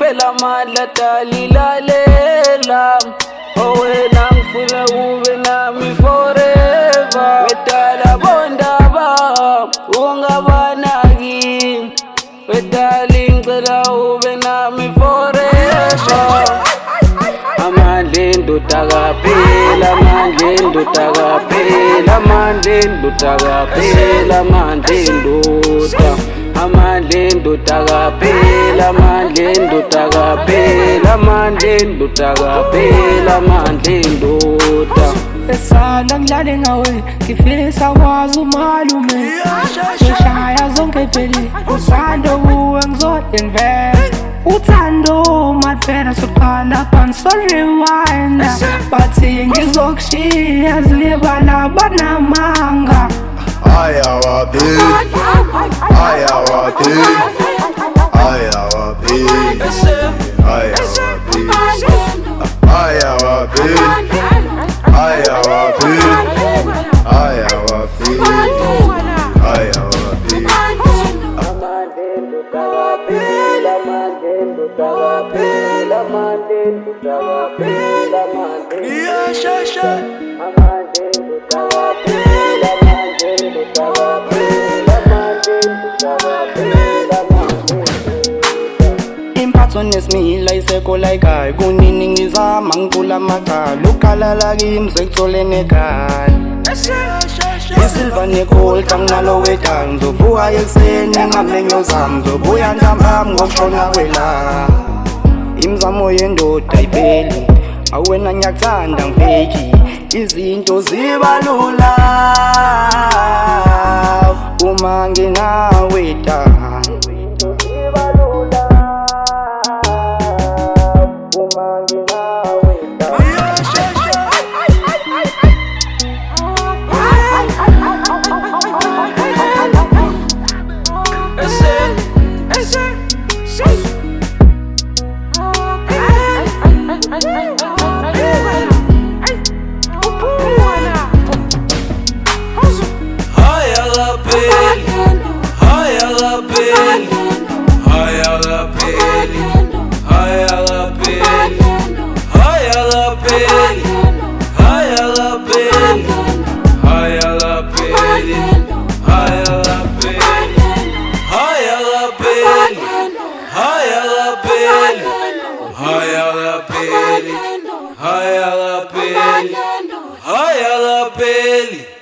phela amandla dalilalela owena ngifuna ube nami forever wedala bondaba ungabanaki wedali ngicela ube nami forever amandla endoda kaphela amandla endoda kaphela amandla endoda kaphela amandla endoda amandla endoda kaphela amandla endoda kaphela amandla endoda kaphela amandla endoda esala ngilale ngawe ngifisa kwazi umalume ngishaya zonke pheli usando kuwe ngizo-invest uthando maphela soqala phansi so-rewind bathi ngizokushiya zibala banamanga Ayawapheli ayawapheli ayawapheli ayawapheli ayawapheli ayawapheli ayawapheli ayawapheli imphatho nesimila isekho layikhayo kunini ngizama ngicula amacala ukhalala kimi sekutholene ekhaya isilva negold anginalo wedala ngizovuka ekuseni ngamenyo zami ngizobuya ntambama ngokushona kwelanga imizamo yendoda ayipheli awena ngiyakuthanda ngifeki izinto ziba lula uma nginawe dala Hayalapeli